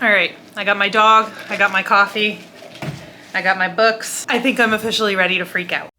All right, I got my dog, I got my coffee, I got my books. I think I'm officially ready to freak out.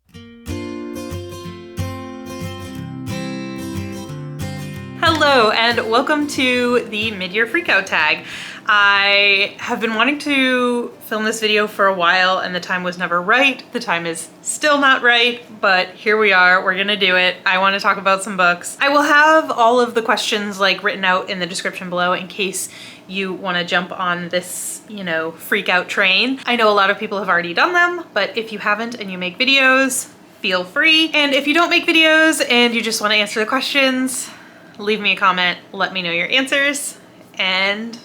Hello and welcome to the mid-year freakout tag. I have been wanting to film this video for a while and the time was never right. The time is still not right, but here we are, we're gonna do it. I wanna talk about some books. I will have all of the questions like written out in the description below in case you wanna jump on this, freak out train. I know a lot of people have already done them, but if you haven't and you make videos, feel free. And if you don't make videos and you just wanna answer the questions, leave me a comment, let me know your answers, and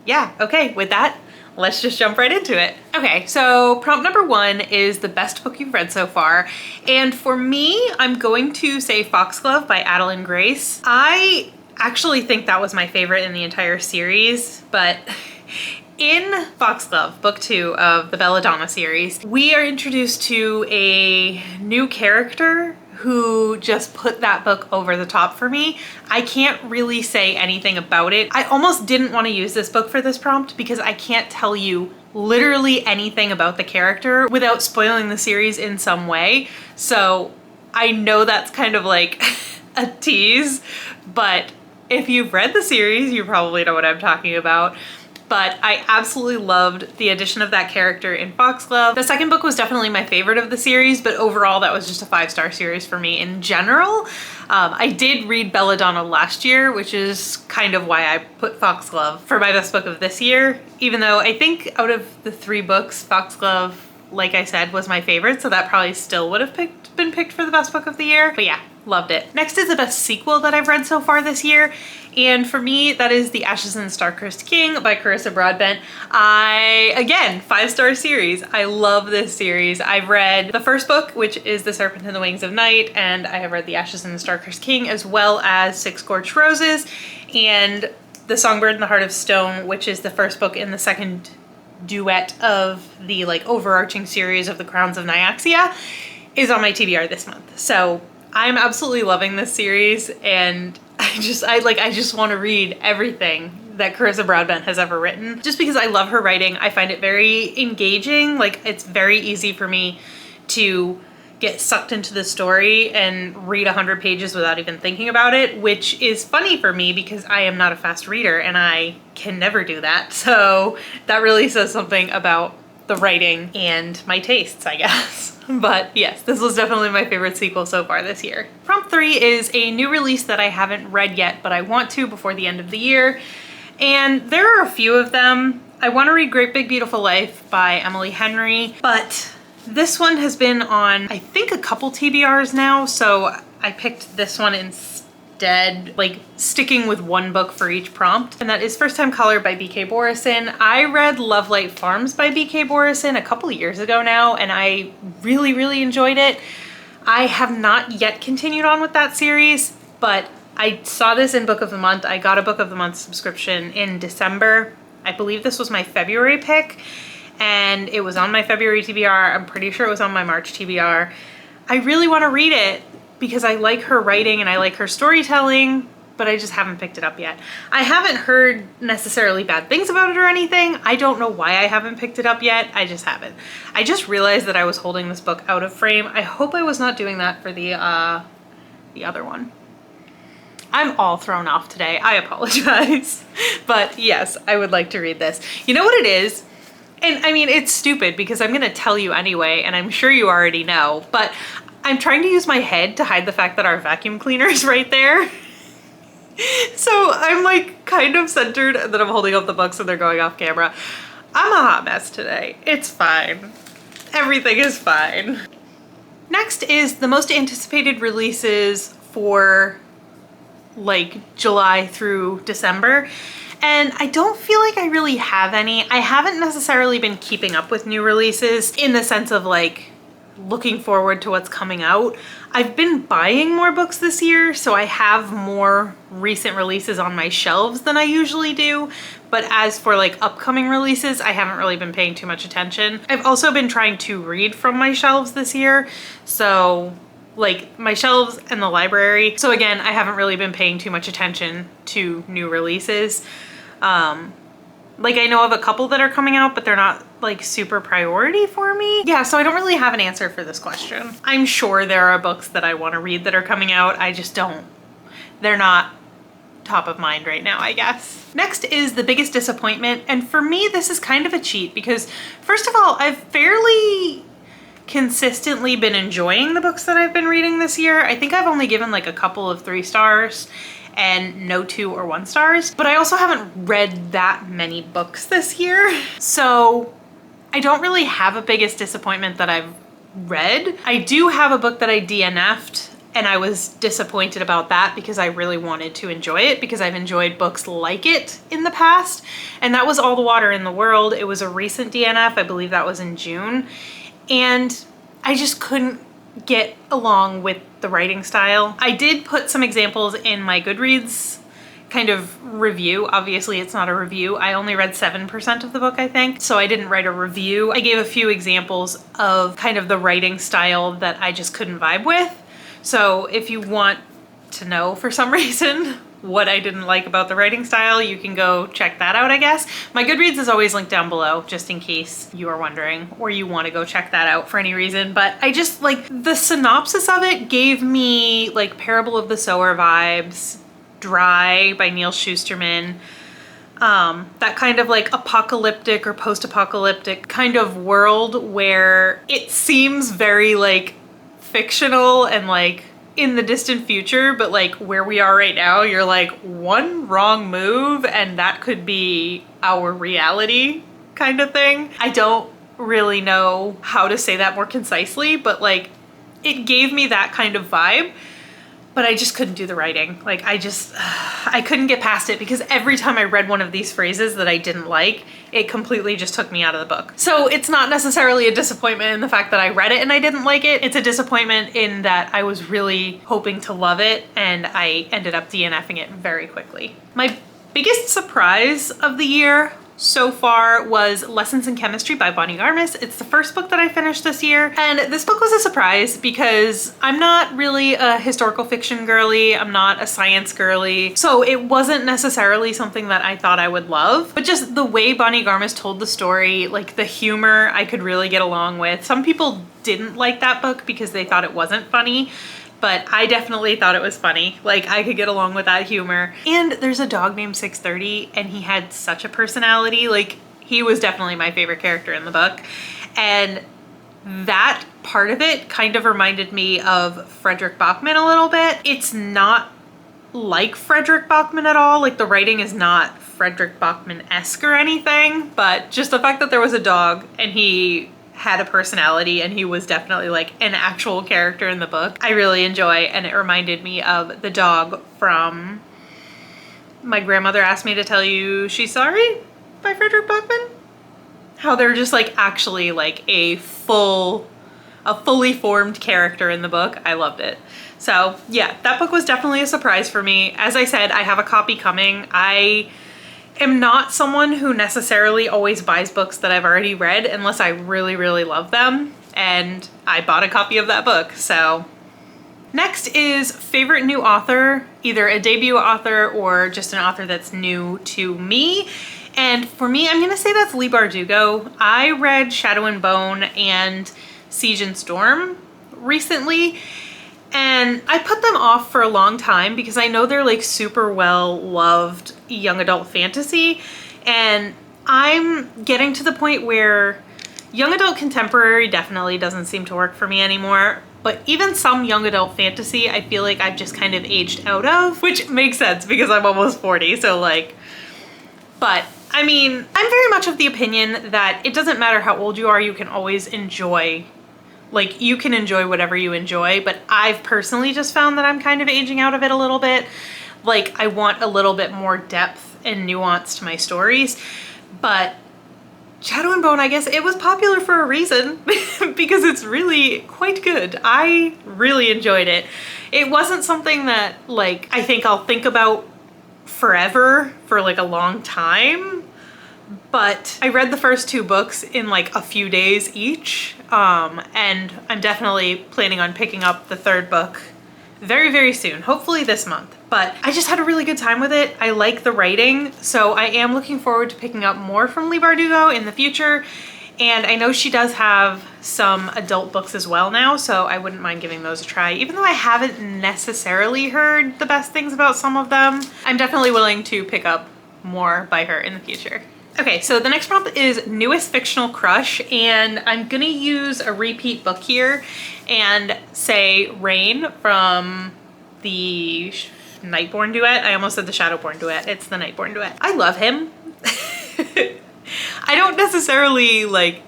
yeah, okay, with that, let's just jump right into it. Okay, so prompt number 1 is the best book you've read so far. And for me, I'm going to say Foxglove by Adeline Grace. I actually think that was my favorite in the entire series, but in Foxglove, book 2 of the Belladonna series, we are introduced to a new character who just put that book over the top for me. I can't really say anything about it. I almost didn't want to use this book for this prompt because I can't tell you literally anything about the character without spoiling the series in some way. So I know that's kind of like a tease, but if you've read the series, you probably know what I'm talking about. But I absolutely loved the addition of that character in Foxglove. The second book was definitely my favorite of the series, but overall that was just a 5-star series for me in general. I did read Belladonna last year, which is kind of why I put Foxglove for my best book of this year, even though I think out of the 3 books, Foxglove, like I said, was my favorite, so that probably still would have been picked for the best book of the year. But yeah, loved it. Next is the best sequel that I've read so far this year. And for me, that is The Ashes and the Star-Cursed King by Carissa Broadbent. Again, 5-star series. I love this series. I've read the first book, which is The Serpent and the Wings of Night, and I have read The Ashes and the Star-Cursed King, as well as Six Scorched Roses, and The Songbird and the Heart of Stone, which is the first book in the second duet of the overarching series of The Crowns of Nyaxia, is on my TBR this month. So I'm absolutely loving this series, and I just want to read everything that Carissa Broadbent has ever written. Just because I love her writing, I find it very engaging. It's very easy for me to get sucked into the story and read 100 pages without even thinking about it, which is funny for me because I am not a fast reader and I can never do that. So that really says something about the writing and my tastes, I guess. But yes, this was definitely my favorite sequel so far this year. Prompt 3 is a new release that I haven't read yet, but I want to before the end of the year. And there are a few of them. I want to read Great Big Beautiful Life by Emily Henry, but this one has been on, I think, a couple TBRs now, so I picked this one instead, sticking with one book for each prompt, and that is First Time Caller by B.K. Borison. I read Love Light Farms by B.K. Borison a couple years ago now, and I really, really enjoyed it. I have not yet continued on with that series, but I saw this in Book of the Month. I got a Book of the Month subscription in December. I believe this was my February pick, and it was on my February TBR. I'm pretty sure it was on my March TBR. I really want to read it because I like her writing and I like her storytelling, but I just haven't picked it up yet. I haven't heard necessarily bad things about it or anything. I don't know why I haven't picked it up yet. I just haven't. I just realized that I was holding this book out of frame. I hope I was not doing that for the other one. I'm all thrown off today. I apologize. But yes, I would like to read this. You know what it is? And I mean, it's stupid because I'm gonna tell you anyway, and I'm sure you already know, but I'm trying to use my head to hide the fact that our vacuum cleaner is right there. So I'm kind of centered and then I'm holding up the books and they're going off camera. I'm a hot mess today. It's fine. Everything is fine. Next is the most anticipated releases for July through December. And I don't feel like I really have any. I haven't necessarily been keeping up with new releases in the sense of looking forward to what's coming out. I've been buying more books this year, so I have more recent releases on my shelves than I usually do. But as for upcoming releases, I haven't really been paying too much attention. I've also been trying to read from my shelves this year. So my shelves and the library. So again, I haven't really been paying too much attention to new releases. Like, I know of a couple that are coming out, but they're not like super priority for me. Yeah, so I don't really have an answer for this question. I'm sure there are books that I want to read that are coming out. I just don't. They're not top of mind right now, I guess. Next is the biggest disappointment. And for me, this is kind of a cheat because first of all, I've fairly consistently been enjoying the books that I've been reading this year. I think I've only given like a couple of 3 stars and no 2 or 1 stars, but I also haven't read that many books this year. So I don't really have a biggest disappointment that I've read. I do have a book that I DNF'd, and I was disappointed about that because I really wanted to enjoy it because I've enjoyed books like it in the past. And that was All the Water in the World. It was a recent DNF, I believe that was in June. And I just couldn't get along with the writing style. I did put some examples in my Goodreads kind of review. Obviously it's not a review. I only read 7% of the book, I think. So I didn't write a review. I gave a few examples of kind of the writing style that I just couldn't vibe with. So if you want to know for some reason what I didn't like about the writing style, you can go check that out, I guess. My Goodreads is always linked down below, just in case you are wondering or you want to go check that out for any reason. But I just like the synopsis of it gave me like Parable of the Sower vibes, Dry by Neil Shusterman, that kind of like apocalyptic or post-apocalyptic kind of world where it seems very like fictional and like in the distant future, but like where we are right now, you're like one wrong move and that could be our reality kind of thing. I don't really know how to say that more concisely, but like it gave me that kind of vibe, but I just couldn't do the writing. Like I couldn't get past it because every time I read one of these phrases that I didn't like, it completely just took me out of the book. So it's not necessarily a disappointment in the fact that I read it and I didn't like it. It's a disappointment in that I was really hoping to love it and I ended up DNFing it very quickly. My biggest surprise of the year so far was Lessons in Chemistry by Bonnie Garmis. It's the first book that I finished this year, and this book was a surprise because I'm not really a historical fiction girly, I'm not a science girly, so it wasn't necessarily something that I thought I would love, but just the way Bonnie Garmis told the story, like the humor I could really get along with. Some people didn't like that book because they thought it wasn't funny, but I definitely thought it was funny. Like I could get along with that humor. And there's a dog named 630 and he had such a personality. Like he was definitely my favorite character in the book. And that part of it kind of reminded me of Frederick Bachman a little bit. It's not like Frederick Bachman at all. Like the writing is not Frederick Bachman-esque or anything, but just the fact that there was a dog and he had a personality and he was definitely like an actual character in the book, I really enjoy. And it reminded me of the dog from My Grandmother Asked Me to Tell You She's Sorry by Frederick Bachman. How they're just like actually like a fully formed character in the book. I loved it. So yeah, that book was definitely a surprise for me. As I said, I have a copy coming. I am not someone who necessarily always buys books that I've already read unless I really, really love them. And I bought a copy of that book, so. Next is favorite new author, either a debut author or just an author that's new to me. And for me, I'm gonna say that's Leigh Bardugo. I read Shadow and Bone and Siege and Storm recently, and I put them off for a long time because I know they're like super well loved young adult fantasy, and I'm getting to the point where young adult contemporary definitely doesn't seem to work for me anymore, but even some young adult fantasy I feel like I've just kind of aged out of, which makes sense because I'm almost 40, so like, but I mean, I'm very much of the opinion that it doesn't matter how old you are, you can always enjoy, like you can enjoy whatever you enjoy, but I've personally just found that I'm kind of aging out of it a little bit. Like I want a little bit more depth and nuance to my stories, but Shadow and Bone, I guess it was popular for a reason because it's really quite good. I really enjoyed it. It wasn't something that like I think I'll think about forever for like a long time, but I read the first 2 books in like a few days each, and I'm definitely planning on picking up the 3rd book very, very soon, hopefully this month. But I just had a really good time with it. I like the writing, so I am looking forward to picking up more from Leigh Bardugo in the future. And I know she does have some adult books as well now, so I wouldn't mind giving those a try. Even though I haven't necessarily heard the best things about some of them, I'm definitely willing to pick up more by her in the future. Okay, so the next prompt is newest fictional crush, and I'm gonna use a repeat book here and say Rain from the Nightborn duet. I almost said the Shadowborn duet. It's the Nightborn duet. I love him. I don't necessarily like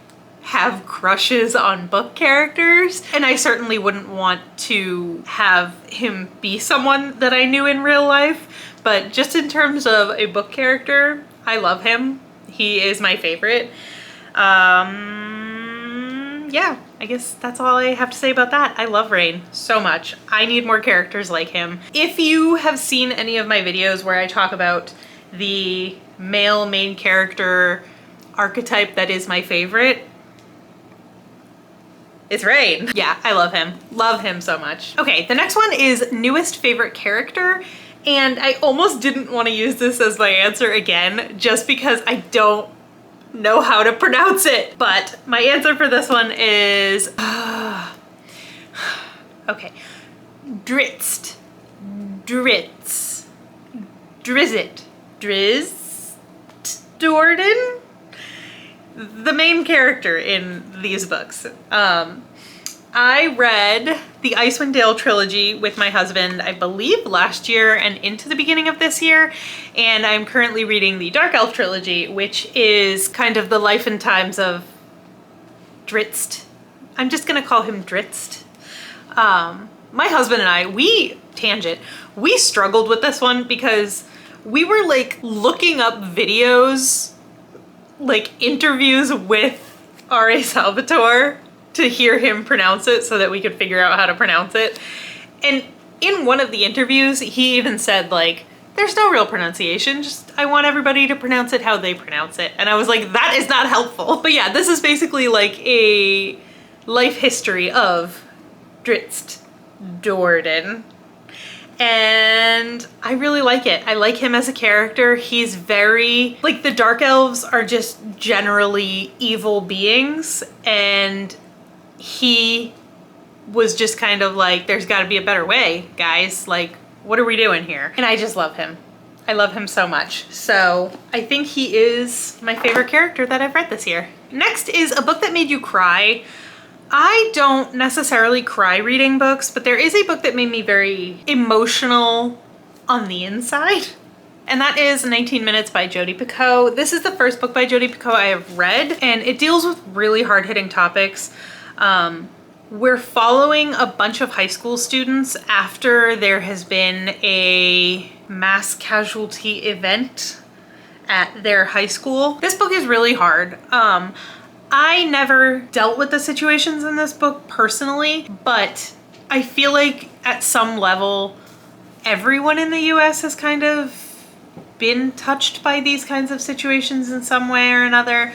have crushes on book characters, and I certainly wouldn't want to have him be someone that I knew in real life, but just in terms of a book character, I love him. He is my favorite. Yeah, I guess that's all I have to say about that. I love Rain so much. I need more characters like him. If you have seen any of my videos where I talk about the male main character archetype that is my favorite, it's Rain. Yeah, I love him. Love him so much. Okay, the next one is newest favorite character. And I almost didn't want to use this as my answer again, just because I don't know how to pronounce it. But my answer for this one is, okay, Drizzt, Drizzt, Drizzit, Drizzt the main character in these books. I read the Icewind Dale trilogy with my husband, I believe last year and into the beginning of this year, and I'm currently reading the Dark Elf trilogy, which is kind of the life and times of Drizzt. I'm just gonna call him Drizzt. My husband and I, we struggled with this one because we were like looking up videos, like interviews with R.A. Salvatore to hear him pronounce it so that we could figure out how to pronounce it. And in one of the interviews, he even said like, there's no real pronunciation, just I want everybody to pronounce it how they pronounce it. And I was like, that is not helpful. But yeah, this is basically like a life history of Drizzt Do'Urden. And I really like it. I like him as a character. He's very, like, the Dark Elves are just generally evil beings, and he was just kind of like, there's got to be a better way, guys. Like, what are we doing here? And I just love him. I love him so much. So I think he is my favorite character that I've read this year. Next is a book that made you cry. I don't necessarily cry reading books, but there is a book that made me very emotional on the inside, and that is 19 Minutes by Jodi Picoult. This is the first book by Jodi Picoult I have read, and it deals with really hard-hitting topics. We're following a bunch of high school students after there has been a mass casualty event at their high school. This book is really hard. I never dealt with the situations in this book personally, but I feel like at some level, everyone in the US has kind of been touched by these kinds of situations in some way or another.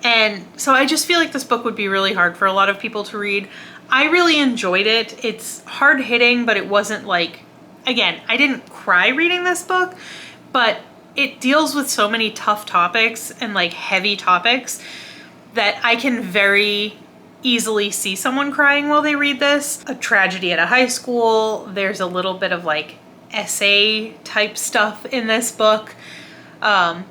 And so I just feel like this book would be really hard for a lot of people to read. I really enjoyed it. It's hard hitting, but it wasn't like, again, I didn't cry reading this book, but it deals with so many tough topics and like heavy topics that I can very easily see someone crying while they read this. A tragedy at a high school. There's a little bit of like essay type stuff in this book. And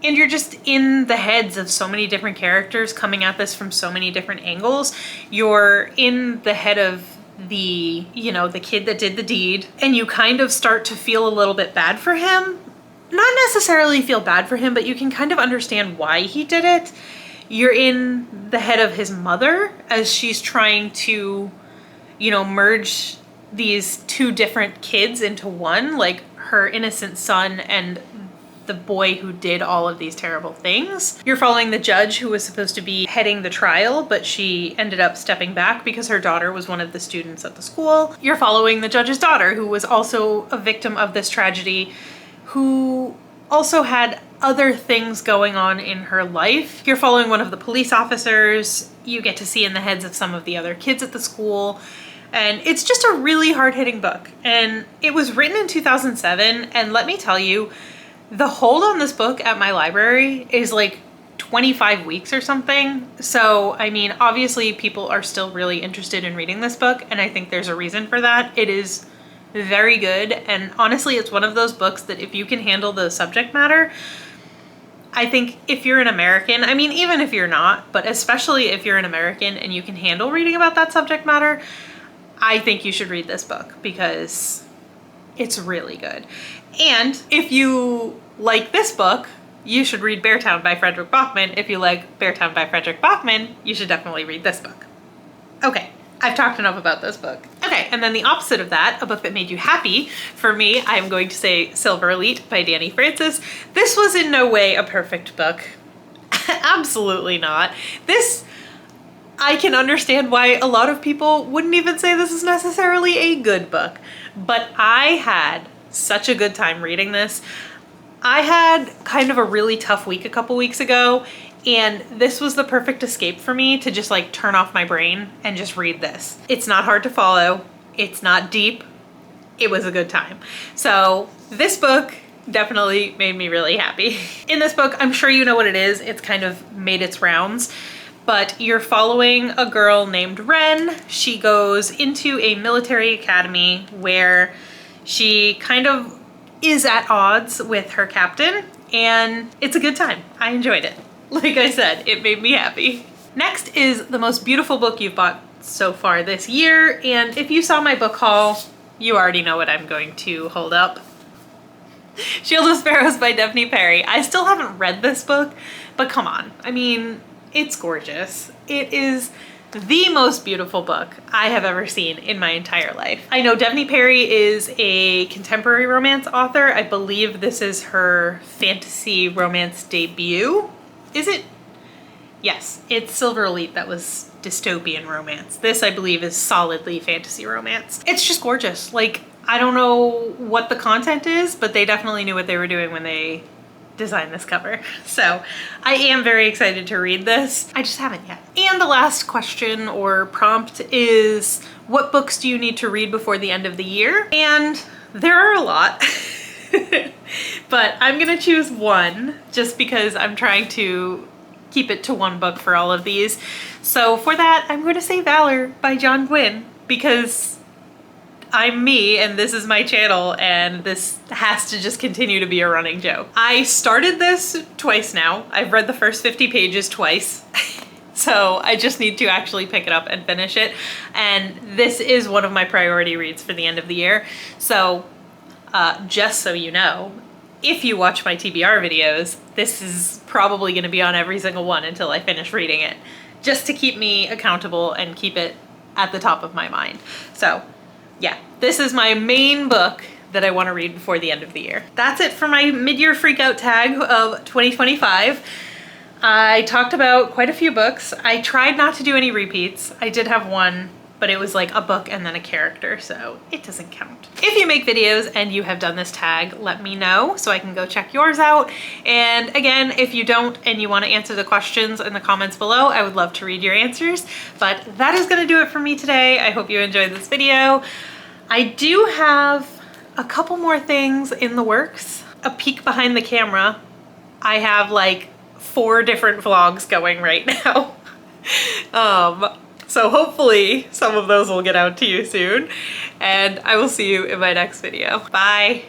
you're just in the heads of so many different characters coming at this from so many different angles. You're in the head of the, you know, the kid that did the deed, and you kind of start to feel a little bit bad for him. Not necessarily feel bad for him, but you can kind of understand why he did it. You're in the head of his mother as she's trying to, you know, merge these two different kids into one, like her innocent son and the boy who did all of these terrible things. You're following the judge who was supposed to be heading the trial, but she ended up stepping back because her daughter was one of the students at the school. You're following the judge's daughter, who was also a victim of this tragedy, who also had other things going on in her life. You're following one of the police officers. You get to see in the heads of some of the other kids at the school And it's just a really hard-hitting book. And it was written in 2007, and let me tell you, the hold on this book at my library is like 25 weeks or something. So, I mean, obviously people are still really interested in reading this book, and I think there's a reason for that. It is very good, and honestly, it's one of those books that if you can handle the subject matter, I think if you're an American, I mean, even if you're not, but especially if you're an American and you can handle reading about that subject matter, I think you should read this book because it's really good. And if you like this book, you should read Beartown by Frederick Bachman. If you like Beartown by Frederick Bachman, you should definitely read this book. Okay, I've talked enough about this book. Okay, and then the opposite of that, a book that made you happy, for me, I'm going to say Silver Elite by Danny Francis. This was in no way a perfect book. Absolutely not. This, I can understand why a lot of people wouldn't even say this is necessarily a good book, but I had such a good time reading this. I had kind of a really tough week a couple weeks ago, and this was the perfect escape for me to just like turn off my brain and just read this. It's not hard to follow. It's not deep. It was a good time. So this book definitely made me really happy. In this book, I'm sure you know what it is. It's kind of made its rounds, but you're following a girl named Ren. She goes into a military academy where she kind of is at odds with her captain, and it's a good time. I enjoyed it. Like I said, it made me happy. Next is the most beautiful book you've bought so far this year, and if you saw my book haul, you already know what I'm going to hold up. Shield of Sparrows by Daphne Perry. I still haven't read this book, but come on. I mean, it's gorgeous. It is the most beautiful book I have ever seen in my entire life. I know Daphne Perry is a contemporary romance author. I believe this is her fantasy romance debut. Is it? Yes, it's Silver Elite that was dystopian romance. This, I believe, is solidly fantasy romance. It's just gorgeous. Like, I don't know what the content is, but they definitely knew what they were doing when they designed this cover. So I am very excited to read this. I just haven't yet. And the last question or prompt is, what books do you need to read before the end of the year? And there are a lot, but I'm gonna choose one just because I'm trying to keep it to one book for all of these. So for that, I'm going to say Valor by John Gwynne, because I'm me and this is my channel and this has to just continue to be a running joke. I started this twice now. I've read the first 50 pages twice. So I just need to actually pick it up and finish it. And this is one of my priority reads for the end of the year. So just so you know, if you watch my TBR videos, this is probably going to be on every single one until I finish reading it, just to keep me accountable and keep it at the top of my mind. So yeah, this is my main book that I want to read before the end of the year. That's it for my mid-year freakout tag of 2025. I talked about quite a few books. I tried not to do any repeats. I did have one, but it was like a book and then a character, so it doesn't count. If you make videos and you have done this tag, let me know so I can go check yours out. And again, if you don't and you want to answer the questions in the comments below, I would love to read your answers. But that is going to do it for me today. I hope you enjoyed this video. I do have a couple more things in the works. A peek behind the camera. I have like 4 different vlogs going right now. So hopefully some of those will get out to you soon, and I will see you in my next video. Bye.